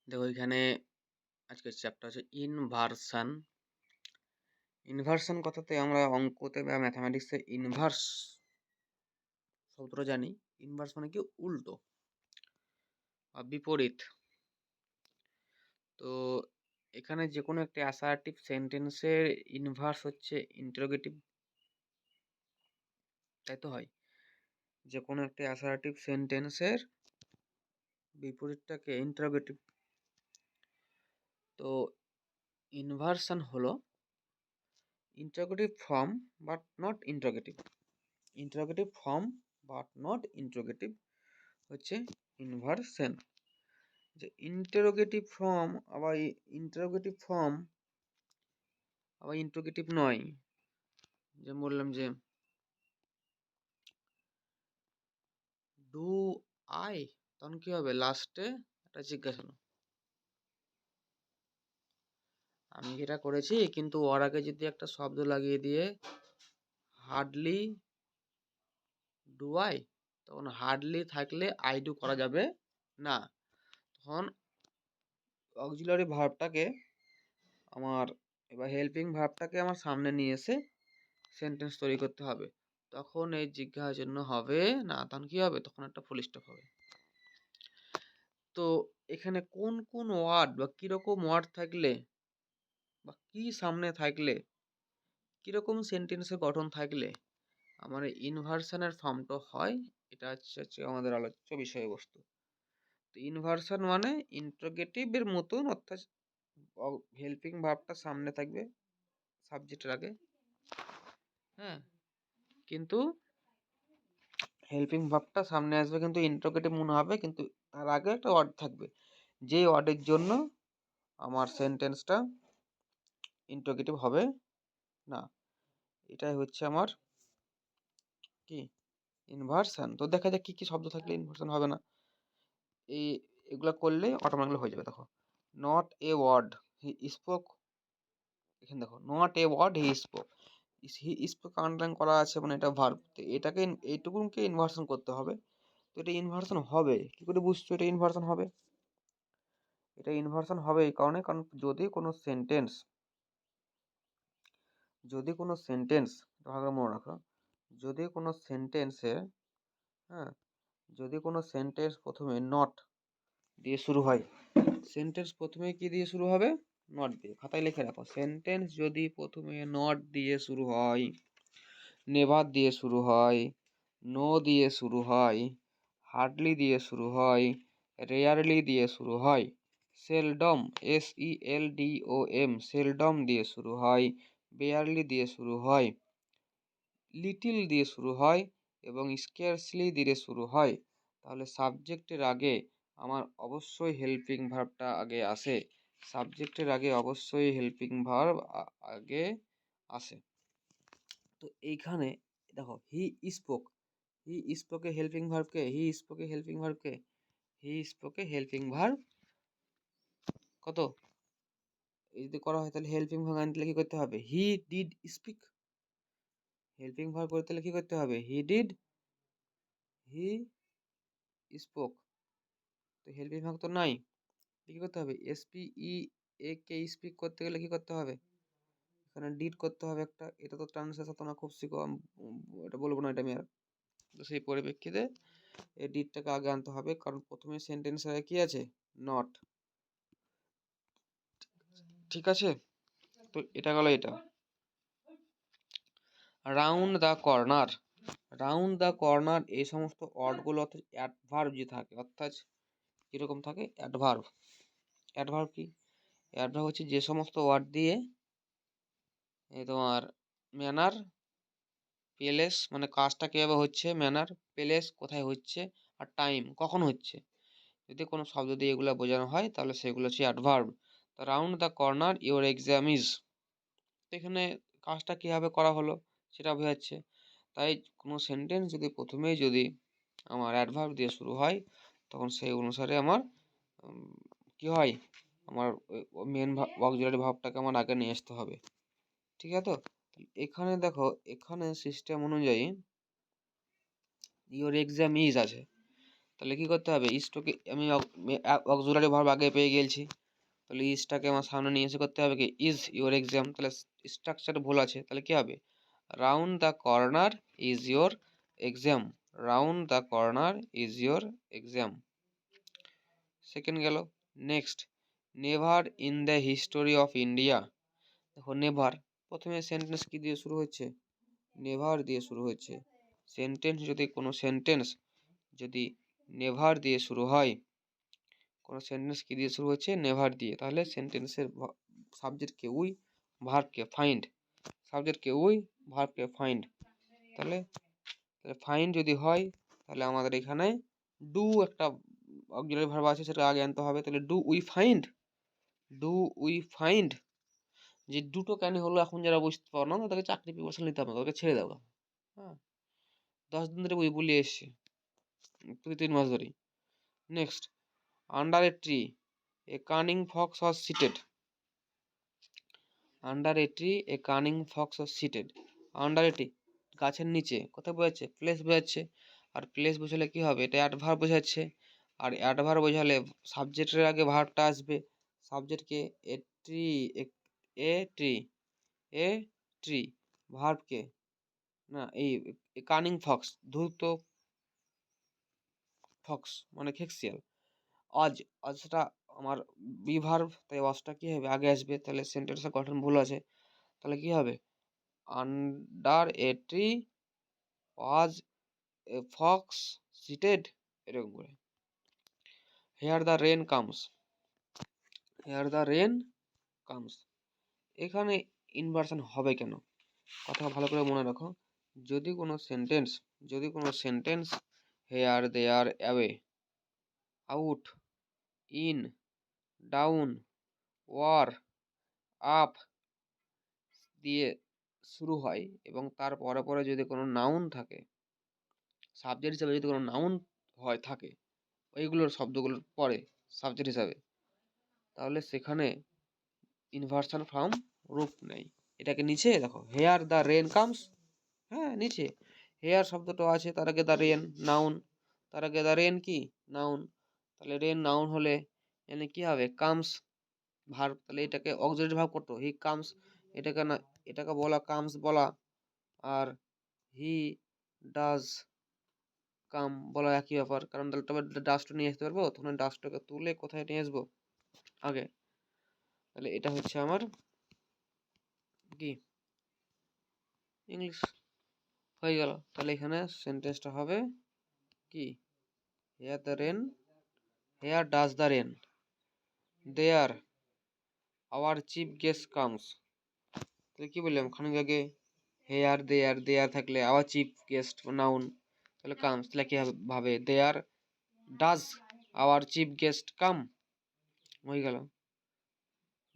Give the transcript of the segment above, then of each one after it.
দেখো এখানে আজকের চ্যাপ্টার হচ্ছে ইনভার্সান। ইনভার্সান কথাতে আমরা অঙ্কতে বা ম্যাথামেটিক্সে ইনভার্স শব্দটা জানি। ইনভার্স মানে কি উল্টো বা বিপরীত। তো এখানে যে কোনো একটা অ্যাসার্টিভ সেন্টেন্সের ইনভার্স হচ্ছে ইন্টারোগেটিভ, তাই তো হয়। যে কোনো একটা অ্যাসার্টিভ সেন্টেন্সের বিপরীতটাকে ইন্টারোগেটিভ। তো ইনভার্সান হলো interrogative form but not interrogative. Interrogative form but not interrogative হচ্ছে ইনভার্সন। যে ইন্টারোগেটিভ ফর্ম আবার ইন্টারোগেটিভ নয়। যে বললাম যে ডু আই, তখন কি হবে লাস্টে একটা জিজ্ঞাসা, আমি যেটা করেছি, কিন্তু ওর আগে যদি একটা শব্দ লাগিয়ে দিয়ে হার্ডলি ডু আই, তখন হার্ডলি থাকলে আই ডু করা যাবে না। তখন অক্সিলারি ভার্বটাকে আমার এবার হেল্পিং ভার্বটাকে আমার সামনে নিয়ে এসে সেন্টেন্স তৈরি করতে হবে। তখন এই জিজ্ঞাসার জন্য হবে না, তখন কি হবে, তখন একটা ফুল স্টপ হবে। তো এখানে কোন কোন ওয়ার্ড বা কিরকম ওয়ার্ড থাকলে বা কি সামনে থাকলে, কিরকম সেন্টেন্সের গঠন থাকলে আমার ইনভার্সনের ফর্মটা হয়, এটা হচ্ছে আমাদের আলোচ্য বিষয়বস্তু। তো ইনভার্সন মানে ইন্টারোগেটিভের মতন, অর্থাৎ হেল্পিং ভার্বটা সামনে থাকবে সাবজেক্টের আগে, হ্যাঁ, কিন্তু হেল্পিং ভার্বটা সামনে আসবে কিন্তু ইন্টারোগেটিভ মনে হবে, কিন্তু তার আগে একটা ওয়ার্ড থাকবে, যে ওয়ার্ডের জন্য আমার সেন্টেন্সটা ইন্টারোগেটিভ হবে না। এটাই হচ্ছে আমার কি ইনভার্সন। তো দেখা যাক কি কি শব্দ থাকলে ইনভার্সন হবে না। এগুলো করলে অটোমেটিক্যালি হয়ে যাবে। দেখো, not a word he spoke, এখানে দেখো not a word he spoke, he spoke underline করা আছে, মানে এটা ভার্ব। তো এটাকে এইটুকুনকে ইনভার্সন করতে হবে। তো এটা ইনভার্সন হবে কি করে বুঝছো এটা ইনভার্সন হবে? এটা ইনভার্সন হবে এই কারণে, কারণ যদি কোনো সেন্টেন্স ভালো মনে রাখো, যদি কোনো সেন্টেন্সে, হ্যাঁ, যদি কোনো সেন্টেন্স প্রথমে নট দিয়ে শুরু হয়, সেন্টেন্স প্রথমে কি দিয়ে শুরু হবে? নট দিয়ে। খাতায় লিখে রাখো, সেন্টেন্স যদি প্রথমে নট দিয়ে শুরু হয়, নেভার দিয়ে শুরু হয়, নো দিয়ে শুরু হয়, হার্ডলি দিয়ে শুরু হয়, রেয়ারলি দিয়ে শুরু হয়, সেলডম SELDOM সেলডম দিয়ে শুরু হয়, বেয়ারলি দিয়ে শুরু হয়, লিটিল দিয়ে শুরু হয় এবং স্কেয়ারসলি দিয়ে শুরু হয়, তাহলে সাবজেক্টের আগে আমার অবশ্যই হেল্পিং ভার্বটা আগে আসে। সাবজেক্টের আগে অবশ্যই হেল্পিং ভার্ব আগে আসে। তো এইখানে দেখো, হি স্পোকে হেল্পিং ভার্বকে, হি স্পোকে হেল্পিং ভার্ব কত, এই যদি করা হয় তাহলে হেল্পিং ভার্ব আনতে কি করতে হবে? He did speak. Helping verb করতে হলে কি করতে হবে? He spoke. তো হেল্পিং ভার্ব তো নাই, কি করতে হবে? স্পিক করতে গেলে কি করতে হবে? এখানে ডিড করতে হবে একটা। এটা তো ট্রান্সলেশন তোমরা খুব শিখো, এটা বলবো না, এটা আমি আর। তো সেই পরিপ্রেক্ষিতে এই ডিডটাকে আগে আনতে হবে, কারণ প্রথমে সেন্টেন্সে কি আছে? নট। ঠিক আছে, তো এটা গেল এটা। রাউন্ড দ্য কর্নার, এই সমস্ত ওয়ার্ডগুলো অর্থাৎ অ্যাডভার্ব যে থাকে, অর্থাৎ কীরকম থাকে? অ্যাডভার্ব কি? অ্যাডভার্ব হচ্ছে যে সমস্ত ওয়ার্ড দিয়ে তোমার ম্যানার, প্লেস মানে কাজটা কীভাবে হচ্ছে, ম্যানার, প্লেস কোথায় হচ্ছে, আর টাইম কখন হচ্ছে, যদি কোনো শব্দ দিয়ে এগুলো বোঝানো হয় তাহলে সেগুলো হচ্ছে অ্যাডভার্ব। তো round the corner your exam is, তো এখানে কাজটা কীভাবে করা হলো সেটা বোঝাচ্ছে। তাই কোনো সেন্টেন্স যদি প্রথমেই যদি আমার অ্যাডভার্ব দিয়ে শুরু হয়, তখন সেই অনুসারে আমার কি হয়, আমার মেন অক্সিলারি ভার্বটাকে আমার আগে নিয়ে আসতে হবে। ঠিক আছে, তো এখানে দেখো, এখানে সিস্টেম অনুযায়ী ইওর এক্সাম ইজ আছে, তাহলে কি করতে হবে, ইজটাকে আমি অক্সিলারি ভার্ব আগে পেয়ে গেছি, তাহলে ইজটাকে আমার সামনে নিয়ে এসে করতে হবে কি ইজ ইওর এক্সাম। তাহলে স্ট্রাকচার ভুল আছে, তাহলে কি হবে round the corner is your exam, round the corner is your exam. Second গেল। Next, never in the history of India. দেখো নেভার, প্রথমে সেন্টেন্স কি দিয়ে শুরু হচ্ছে, নেভার দিয়ে শুরু হচ্ছে। সেন্টেন্স যদি কোনো সেন্টেন্স যদি নেভার দিয়ে শুরু হয়, কোনো সেন্টেন্স কি দিয়ে শুরু হচ্ছে, নেভার দিয়ে, তাহলে সেন্টেন্সের subject K we, verb K find, subject K we, verb K find. তাহলে ফাইন্ড যদি হয় তাহলে আমাদের এখানে ডু একটা অক্সিলারি ভার্ব আছে, সেটা আগে আনতে হবে। তাহলে do we find, do we find. যে দুটো কেন হলো এখন যারা বুঝতে পারো না তাদেরকে চাকরি প্রিপারেশন নিতে হবে না, তাদেরকে ছেড়ে দেবো। হ্যাঁ, 10 দিন ধরে বই বলিয়ে এসছে, 3 মাস ধরেই। Next, under a tree a cunning fox was seated. Under a tree a cunning fox was seated. Under a tree, গাছের নিচে, কোথায় বোঝাচ্ছে, প্লেস বোঝাচ্ছে। আর প্লেস বোঝালে কি হবে, এটা অ্যাডভার্ব বোঝাচ্ছে। আর অ্যাডভার্ব বোঝালে সাবজেক্টের আগে ভার্বটা আসবে। সাবজেক্টকে a tree, a tree, a tree, ভার্বকে না এই কানিং ফক্স, ধূর্ত ফক্স মানে খেকশিয়াল। অজ, অজটা আমার বি ভার্ব, তাই অজটা কি হবে আগে আসবে, তাহলে সেন্টেন্সের গঠন ভুল আছে। তাহলে কি হবে, under a tree was a fox seated, এরকম করে। Here the rain comes, here the rain comes. এখানে ইনভার্সন হবে কেন, কথা ভালো করে মনে রাখো। যদি কোনো সেন্টেন্স, যদি কোনো sentence here there away, out, in, down, or, up দিয়ে শুরু হয় এবং তার পরে পরে যদি কোনো নাউন থাকে, সাবজেক্ট হিসাবে যদি কোনো নাউন হয় থাকে ওইগুলোর শব্দগুলোর পরে সাবজেক্ট হিসাবে, তাহলে সেখানে ইনভার্সন ফর্ম রূপ নেই। এটাকে নিচে দেখো, হেয়ার দ্য রেন কামস, হ্যাঁ নিচে হেয়ার শব্দটা আছে, তার আগে দ্য রেন নাউন, তার আগে দ্য রেন কি নাউন, তাহলে রেন নাউন হলে এখানে কি হবে কামস ভার্ব, তাহলে এটাকে অক্সিলারি ভার্ব করতো হি কামস, এটাকে না, এটাকে বলা কামস বলা, আর হি ডাজ কাম বলা একই ব্যাপার, কারণ তাহলে তবে ডাস্টও নিয়ে আসতে পারবো, তখন ডাস্টটাকে তুলে কোথায় নিয়ে আসবো আগে। তাহলে এটা হচ্ছে আমার কি ইংলিশ হয়ে গেল। তাহলে এখানে সেন্টেন্সটা হবে কি, here the rain, here does the rain, there our chief guest comes. তাহলে কি বললাম খানিক আগে, হেয়ার দেয়ার, দেয়ার থাকলে আওয়ার চিফ গেস্ট নাউন, তাহলে কামস, তাহলে কি ভাবে there does our chief guest come, হয়ে গেল।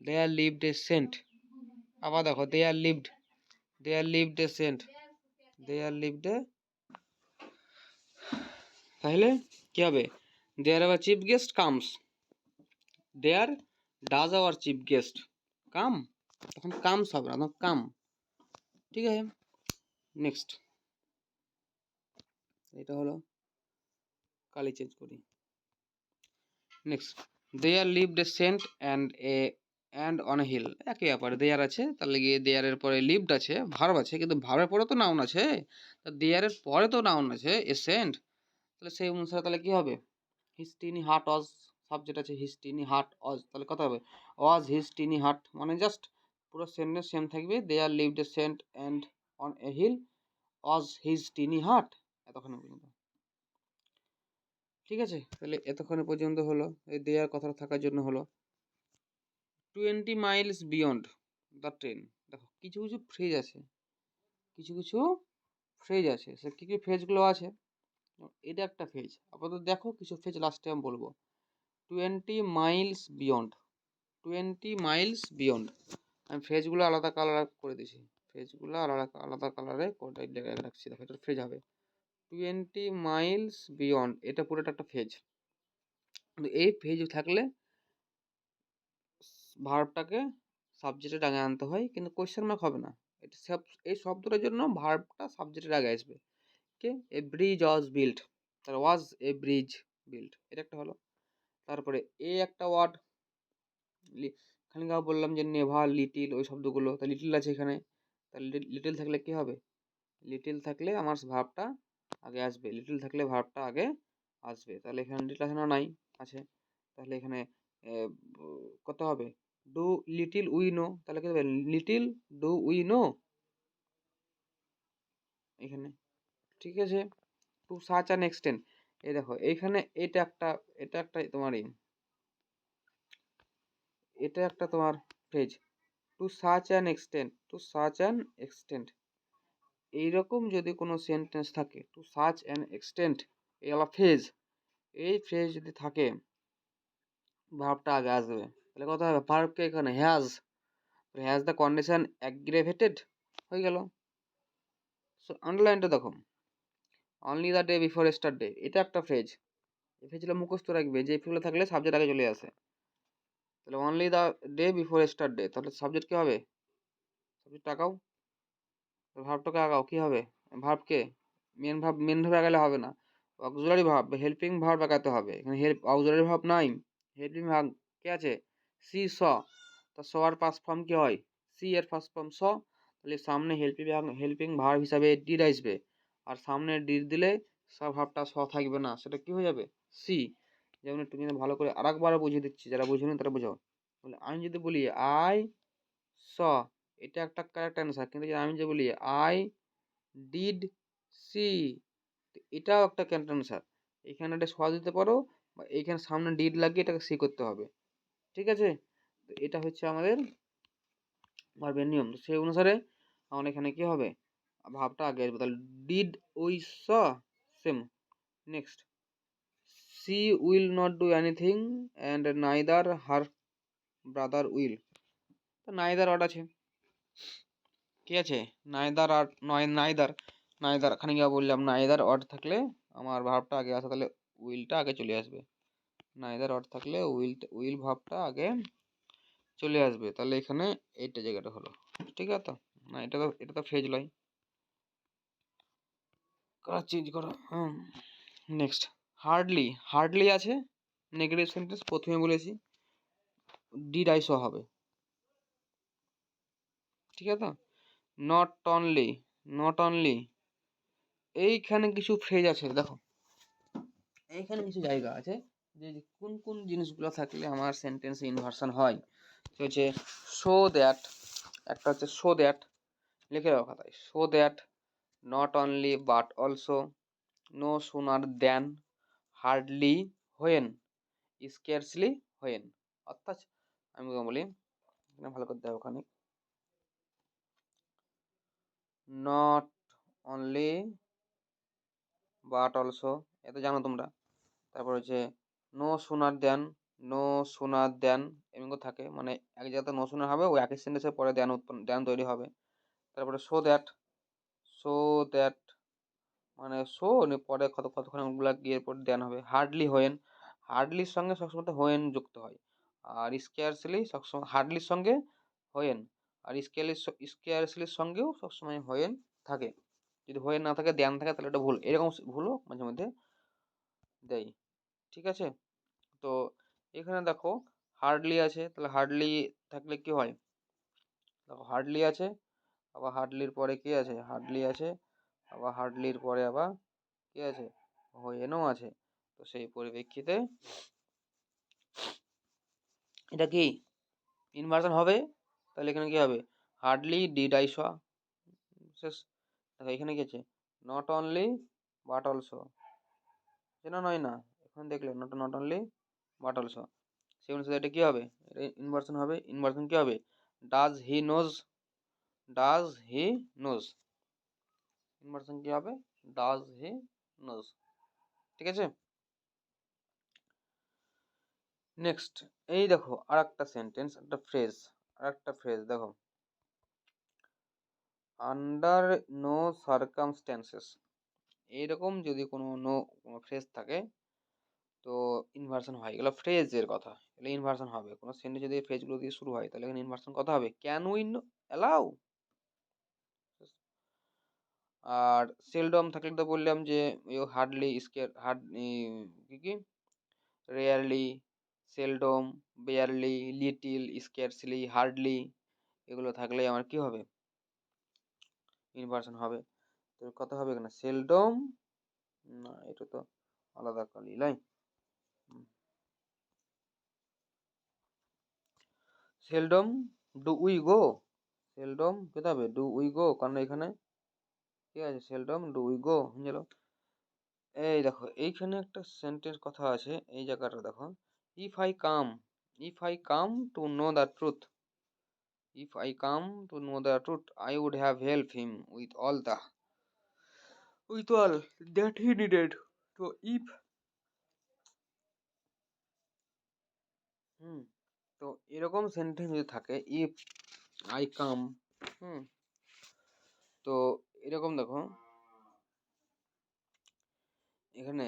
দেয়ার লিভড এ সেন্ট, আবার দেখো there lived, there lived a saint, there lived a, তাহলে কি হবে there our chief guest comes, there does our chief guest কাম, তখন কামস হবে না, কাম। ঠিক আছে, নেক্সট, এটা হলো কালি চেঞ্জ করি। Next, there lived a saint and a and on a hill, একই ব্যাপার, দেয়ার আছে তাহলে গিয়ে দেয়ারের পরে লিভড আছে, ভার্ব আছে, কিন্তু ভার্বের পরে তো নাউন আছে, তা দেয়ারের পরে তো নাউন আছে এ সেন্ট, তাহলে সেই অনুসারে তাহলে কি হবে, his tiny heart was, subject আছে হিজ টিনি হার্ট অজ, তাহলে কথা হবে ওয়াজ হিজ টিনি হার্ট, মানে জাস্ট পুরো সেন্টেন্স সেম থাকবে, there lived a saint and on a hill was his tiny heart, এতক্ষণ পর্যন্ত। ঠিক আছে, তাহলে এতক্ষণ পর্যন্ত হলো এই দেয়ার কথাটা থাকার জন্য হলো। 20 মাইলস বিয়ন্ড দ্য ট্রেন, দেখো কিছু কিছু ফ্রেজ আছে, কিছু কিছু ফ্রেজ আছে, সে কী কী ফ্রেজগুলো আছে, এটা একটা ফ্রেজ আপাতত দেখো, কিছু ফ্রেজ লাস্টে আমি বলবো। 20 মাইলস বিয়ন্ড, 20 মাইলস বিয়ন্ড, আমি ফ্রেজগুলো আলাদা কালার করে দিয়েছি, ফ্রেজগুলো আলাদা আলাদা কালারে কোনটাই লেখা রাখছি, দেখো এটা ফ্রেজ হবে 20 মাইলস বিয়ন্ড, এটা পুরোটা একটা ফ্রেজ। কিন্তু এই ফ্রেজ থাকলে ভার্বটাকে সাবজেক্টের আগে আনতে হয়, কিন্তু কোয়েশ্চেন মার্ক হবে না, এটা এই শব্দটার জন্য ভার্বটা সাবজেক্টের আগে আসবে। কে এ ব্রিজ ওয়াজ বিল্ট, তাহলে ওয়াজ এ ব্রিজ, বিল্ড, এটা একটা হলো। তারপরে একটা ওয়ার্ড, খানিক বললাম যে নেভার, লিটিল, ওই শব্দগুলো, তা লিটিল আছে এখানে, তাহলে লিটিল থাকলে কি হবে, লিটিল থাকলে আমার ভার্বটা আগে আসবে, লিটিল থাকলে ভার্বটা আগে আসবে। তাহলে এখানে লিটিল আছে না, নাই আছে, তাহলে এখানে কত হবে, ডু লিটিল উই নো, তাহলে কি হবে, লিটিল ডু উই নো এখানে, ঠিক আছে। টু সাচ অ্যান এক্সটেন্ট, এই দেখো এইখানে এটা একটা তোমার এটা একটা তোমার phrase, two such an extent, two such an extent, এইরকম যদি কোনো সেন্টেন্স থাকে, টু সাচ অ্যান এক্সটেন্ট, এই হলো ফ্রেজ, এই ফ্রেজ যদি থাকে ভার্বটা আগে আসবে, তাহলে কথা হবে ভার্বকে এখানে হ্যাজ দ্য কন্ডিশন অ্যাগ্রেভেটেড হয়ে গেল। সো আন্ডারলাইনটা দেখো, only the day before yesterday, এটা একটা ফ্রেজ, এই ফ্রেজগুলো মুখস্থ রাখবে, যে ফ্রেজগুলো থাকলে সাবজেক্ট আগে চলে আসে। তাহলে only the day before yesterday, তাহলে সাবজেক্ট কি হবে, সাবজেক্ট আঁকাও, ভার্বটাকে আঁকাও, কি হবে, ভার্বকে মেন ভার্ব আগালে হবে না, অক্সিলারি ভার্ব, হেল্পিং ভার্ব আঁকাতে হবে, এখানে অক্সিলারি ভার্ব নাই, হেল্পিং ভার্ব কে আছে, সি স, তা স আর পাস্ট ফর্ম কি হয়, সি এর ফার্স্ট ফর্ম স, তাহলে সামনে হেল্পিং ভার্ব হিসাবে ডিড আসবে, আর সামনে ডিড দিলে ভার্বটা স থাকবে না, সেটা কি হয়ে যাবে, সি। যেমন একটু কিন্তু ভালো করে আরেকবারও বুঝিয়ে দিচ্ছি, যারা বুঝেনি তারা বোঝাও। বলে আমি যদি বলি আই স, এটা একটা কারেক্ট অ্যান্সার, কিন্তু আমি যে বলি আই ডিড সি, এটাও একটা কারেক্ট অ্যান্সার, এখানে একটা স দিতে পারো, বা এইখানে সামনে ডিড লাগিয়ে এটাকে সি করতে হবে, ঠিক আছে। তো এটা হচ্ছে আমাদের ভার্বের নিয়ম, তো সেই অনুসারে আমার এখানে কি হবে, ভাবটা আগে আসবে, তাহলে did we saw, same. Next, she will not do anything and neither her brother will, তো নাইদার অট আছে, কি আছে, নাইদার আর নয়, নাইদার খানি গিয়ে বললাম, নাইদার অট থাকলে আমার ভাবটা আগে আসে, তাহলে উইলটা আগে চলে আসবে, নাইদার অট থাকলে উইল ভাবটা আগে চলে আসবে, তাহলে এখানে এইটা জায়গাটা হলো, ঠিক আছে। তো না, এটা তো ফেজ লয়, চেঞ্জ করো, নেক্সট, হার্ডলি আছে, নেগেটিভ সেন্টেন্স, প্রথমে বলেছি ডিড আই স হবে, ঠিক আছে। তো নট অনলি এইখানে কিছু ফ্রেজ আছে, দেখো এইখানে কিছু জায়গা আছে যে কোন কোন জিনিসগুলো থাকলে আমার সেন্টেন্স ইনভার্সন হয়, তো হচ্ছে শো দ্যাট, একটা হচ্ছে শো দ্যাট, লিখে রাখো খাতায়, so that, not only but also, no sooner than, hardly when, scarcely when. অর্থাৎ আমি বলি, এখানে ভালো করে দেখো, ওখানে নট অনলি বাট অলসো, এটা জানো তোমরা। তারপর হচ্ছে নো সুনার দেন এমন থাকে, মানে এক জায়গাতে নো সুনার হবে, ওই একই সেন্টেন্সের পরে দেন তৈরি হবে। তারপরে সো দ্যাট মানে পরে কতক্ষণগুলো গিয়ে পরে দেন হবে। হার্ডলির সঙ্গে সবসময় হোয়েন যুক্ত হয়, আর স্কেয়ারসলি সবসময় হার্ডলির সঙ্গে হোয়েন, আর স্কেয়ারসলির সঙ্গেও সবসময় হোয়েন থাকে। যদি হোয়েন না থাকে, দেন থাকে, তাহলে এটা ভুল, এরকম ভুলও মাঝে মধ্যে দেয়, ঠিক আছে। তো এখানে দেখো হার্ডলি আছে, তাহলে হার্ডলি থাকলে কি হয়, দেখো হার্ডলি আছে, আবার হার্ডলির পরে কি আছে, হার্ডলি আছে, আবার হার্ডলির পরে আবার কি আছে, হোয়েনও আছে। তো সেই পরিপ্রেক্ষিতে এটা কি ইনভার্সন হবে, তাহলে এখানে কি হবে, হার্ডলি ডিড আই স, শেষ। দেখো এখানে কি আছে, নট অনলি বাট অলসো, যেন নয় না, এখানে দেখলে নট অনলি বাট অলসো, সেই অনুসারে এটা কি হবে, ইনভার্সন হবে। ইনভার্সন কি হবে, does he knows, does he knows, inversion কি হবে, ডাজ হি নোজ, ঠিক আছে। নেক্সট, এই দেখো আর একটা সেন্টেন্স, একটা ফ্রেজ দেখো, আন্ডার নো সার্কামস্ট্যান্সেস, এইরকম যদি কোনো ফ্রেজ থাকে, তো ইনভার্সন হয়, এগুলো ফ্রেজের কথা, এগুলো ইনভার্সন হবে। কোনো সেন্টেন্স যদি ফ্রেজগুলো দিয়ে শুরু হয়, তাহলে এখানে ইনভার্সন কথা হবে, ক্যান উই অ্যালাউ, আর সেলডম থাকলে তো বললাম যে হার্ডলি স্কেয়ার কি rarely, seldom, barely, little, scarcely, hardly, এগুলো থাকলে আমার কি হবে, ইনভার্সন হবে। তো কত হবে এখানে, সেলডম, না এটা তো আলাদা কালি লাই, seldom do we go, seldom কেটে হবে ডু উই গো, কারণ এখানে ঠিক আছে সেলডম ডু উই গো হয়ে গেল। এই দেখো এইখানে একটা সেন্টেন্স কথা আছে, এই জায়গাটা দেখো, if I come, if I come to know the truth, if I come to know the truth I would have help him with all that he needed. তো ইফ, হুম, তো এরকম সেন্টেন্স যদি থাকে, ইফ আই কাম, হুম, তো এরকম দেখো এখানে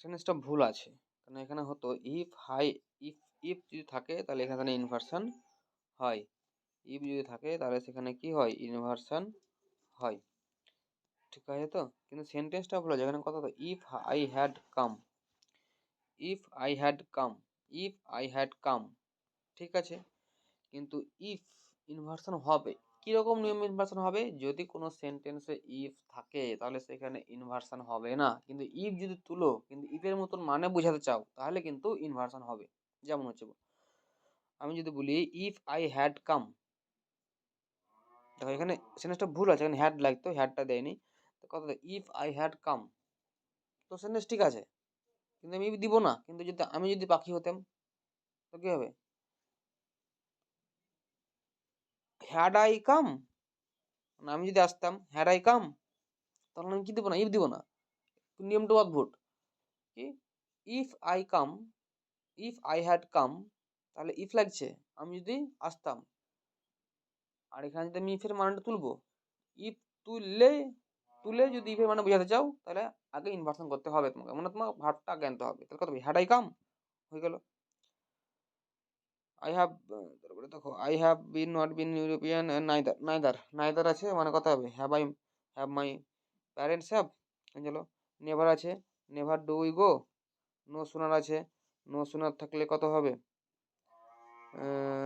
সেন্টেন্সটা ভুল আছে, কারণ এখানে হতো ইফ হাই, ইফ ইফ যদি থাকে তাহলে এখানে ইনভার্সন হয়, ইফ যদি থাকে তাহলে সেখানে কি হয়, ইনভার্সন হয়, ঠিক আছে। তো কিন্তু সেন্টেন্সটা ভুল আছে, এখানে কথা তো if I had come, if I had come, if I had come, ঠিক আছে। কিন্তু ইফ ইনভার্সন হবে, কিরকম নিয়ম ইনভার্সন হবে, যদি কোনো সেন্টেন্সে ইফ থাকে তাহলে সেখানে ইনভার্সন হবে না, কিন্তু ইফ যদি তুলো কিন্তু ইফের মতন মানে বোঝাতে চাও তাহলে কিন্তু ইনভার্সন হবে। যেমন হচ্ছে আমি যদি বলি ইফ আই হ্যাড কাম, দেখো এখানে সেন্টেন্সটা ভুল আছে, এখানে হ্যাড লাগতো, হ্যাডটা দেয়নি, তো কথা ইফ আই হ্যাড কাম, তো সেন্টেন্স ঠিক আছে, কিন্তু আমি দিব না, কিন্তু যদি আমি যদি পাখি হতাম তো কি হবে, হ্যাড আই কাম, আমি যদি আসতাম হ্যাড আই কাম, তাহলে আমি কি দিব না, ইফ দিব না, নিয়মটা অদ্ভুত। কি, if I come, if I had come, তাহলে ইফ লাগছে, আমি যদি আসতাম, আর এখানে যদি আমি ইফের মানটা তুলবো, ইফ তুললে, তুলে যদি ইফের মানে বোঝাতে চাও তাহলে আগে ইনভার্সন করতে হবে তোমাকে, মানে তোমার ভার্বটা আগে আনতে হবে, তাহলে কত হ্যাড আই কাম হয়ে গেল। আই হ্যাভ, তারপরে দেখো I have been not been European, neither, neither, neither আছে মানে কথা হবে have I, have my parents have, চলো নেভার আছে, never do we go, no sooner আছে, নো সুনার থাকলে কত হবে,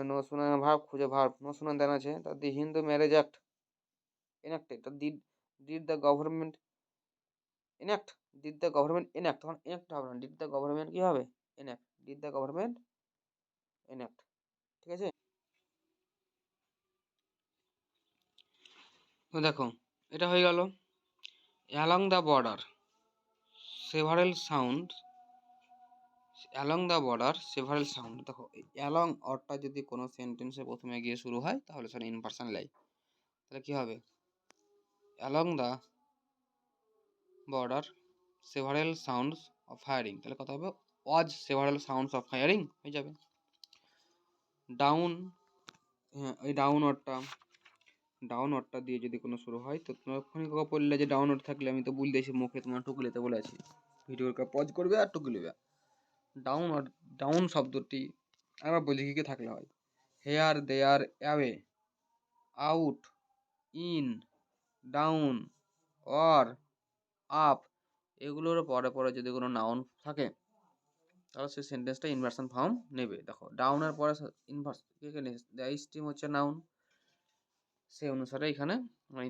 নো সুনার ভার্ব খুঁজে, ভার্ব নো সুনার দেন আছে, তা the Hindu marriage act enacted, তা did, did the government enact, did the government enact, তখন এনাক্ট হবে না, ডিড দ্য গভর্নমেন্ট কি হবে, enact, did the government enact, ঠিক আছে। তো দেখো এটা হয়ে গেল, along the border several sound, along the border several sound, দেখো অ্যালং অরটা যদি কোনো সেন্টেন্সে প্রথমে গিয়ে শুরু হয় তাহলে সেটা ইনভার্সন লাই, তাহলে কি হবে, along the border several sounds of firing, তাহলে কথা হবে ওয়াজ সেভারেল সাউন্ডস অফ ফায়ারিং হয়ে যাবে। ডাউন, হ্যাঁ ওই ডাউন অরটা দিয়ে যদি কোনো শুরু হয়, তো তোমার ওখানে পড়লে যে ডাউন অর থাকলে আমি তো ভুল দিয়েছি মুখে, তোমার টুকু নিতে বলেছি, ভিডিওটা পজ করবে আর টুকু নেবে। ডাউন অর, ডাউন শব্দটি আবার বলি কি থাকলে হয়, here there away, out, in, ডাউন, অর, আপ, এগুলোর পরে পরে যদি কোনো নাউন থাকে তাহলে সেই সেন্টেন্সটা ইনভার্সন ফর্ম নেবে। দেখো ডাউনের পরে ইনভার্স দ্য স্টিম হচ্ছে নাউন, সেই অনুসারে এখানে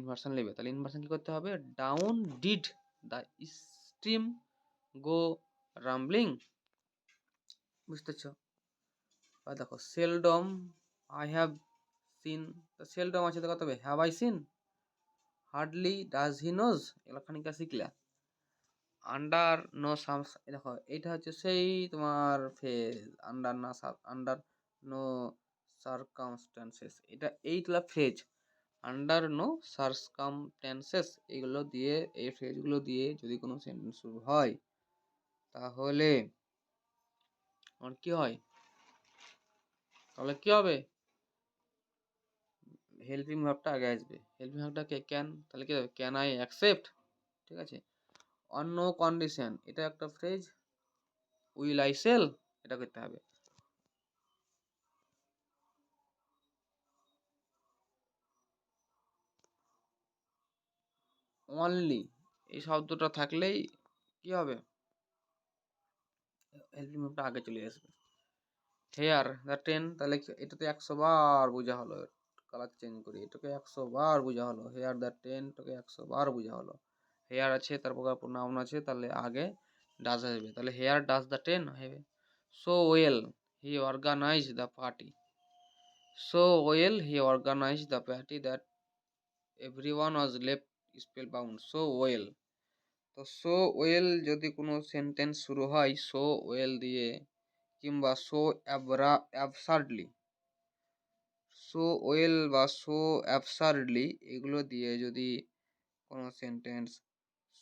ইনভার্সন নেবে, তাহলে ইনভার্সন কি করতে হবে, down did the steam go rumbling, বুঝতে পারছো। আর দেখো seldom I have seen, seldom আছে তো কত হবে have I seen, hardly does he knows, এগুলো খানিকটা শিখলা। আন্ডার নো সাম, দেখো এটা হচ্ছে সেই তোমার ফেজ, আন্ডার না, আন্ডার নো সার্কামস্ট্যান্সেস, এটা এইগুলা ফ্রেজ, আন্ডার নো সার্কামস্ট্যান্সেস, এগুলো দিয়ে, এই ফ্রেজগুলো দিয়ে যদি কোনো সেন্টেন্স শুরু হয় তাহলে আমার কি হয়, তাহলে কি হবে, হেল্পিং ভার্বটা আগে আসবে, হেল্পিং ভার্বটা কে ক্যান, তাহলে কি হবে ক্যান আই অ্যাকসেপ্ট, ঠিক আছে। অন নো কন্ডিশন, এটা একটা ফ্রেজ, উইল আই সেল, এটা করতে হবে। অনলি এই শব্দটা থাকলেই কি হবে, হেল্পিং ভার্বটা আগে চলে আসবে। হেয়ার দ্য ট্রেন, তাহলে এটাতে 100 বার বোঝা হলো, কালার চেঞ্জ করি, এটাকে 100 বার বোঝা হলো। হেয়ার দ্য ট্রেন টাকে 100 বার বোঝা হলো। হেয়ার আছে, তারপর নাউন আছে, তাহলে আগে ডাজ আসবে, তাহলে হেয়ার ডাজ দ্য ট্রেন হবে। So well he organise the party, so well he organise the party that everyone was left spellbound. So well, তো সো ওয়েল যদি কোনো সেন্টেন্স শুরু হয় সো ওয়েল দিয়ে কিংবা সো অ্যাবসার্ডলি, সো ওয়েল বা so absurdly এগুলো দিয়ে যদি কোনো সেন্টেন্স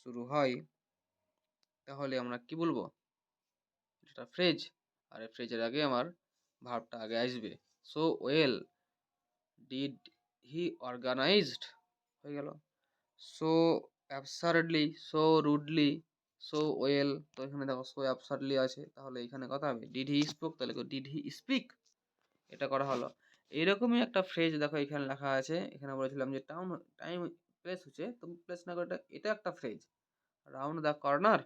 শুরু হয় তাহলে আমরা কি বলবো, এটা ফ্রেজ। আর এই ফ্রেজের আগে আমার ভার্বটা আগে আসবে। So well did he organized হয়ে গেল। So absurdly, so rudely, so well, তো এখানে দেখো সো অ্যাবসার্ডলি আছে, তাহলে এখানে কথা হবে ডিড হি স্পোক, তাহলে ডিড হি স্পিক, এটা করা হলো। এইরকমই একটা ফ্রেজ দেখো এখানে লেখা আছে, এখানে বলেছিলাম যে টাইম প্লেস হচ্ছে, তো প্লেস না করে এটা একটা ফ্রেজ। রাউন্ড দ্য কর্নার,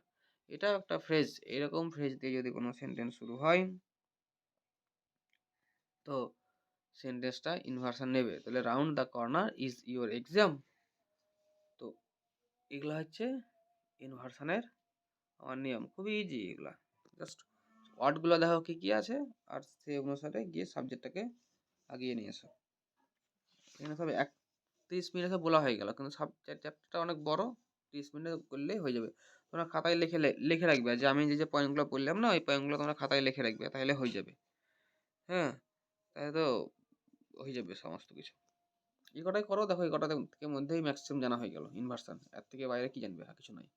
এটাও একটা ফ্রেজ। এরকম ফ্রেজ দিয়ে যদি কোনো সেন্টেন্স শুরু হয় তো সেন্টেন্সটা ইনভার্সন নেবে, তাহলে round the corner is your exam. তো এগুলা হচ্ছে ইনভার্সনের আমার নিয়ম, খুবই ইজি এগুলা। জাস্ট ওয়ার্ডগুলো দেখো কি কি আছে আর সেই অনুসারে গিয়ে সাবজেক্টটাকে আগিয়ে নিয়ে এসো। এখানে সব 30 মিনিটে বলা হয়ে গেল, কিন্তু চ্যাপ্টারটা অনেক বড়, 30 মিনিটে করলেই হয়ে যাবে। তোমরা খাতায় লিখে রাখবে যে আমি যে পয়েন্টগুলো বললাম না, ওই পয়েন্টগুলো তোমরা খাতায় লিখে রাখবে, তাহলে হয়ে যাবে। হ্যাঁ, তাহলে তো হয়ে যাবে সমস্ত কিছু। এই কটাই করো, দেখো এই কটা থেকে মধ্যেই ম্যাক্সিমাম জানা হয়ে গেল ইনভার্সন, এর থেকে বাইরে কি জানবে, আর কিছু নয়।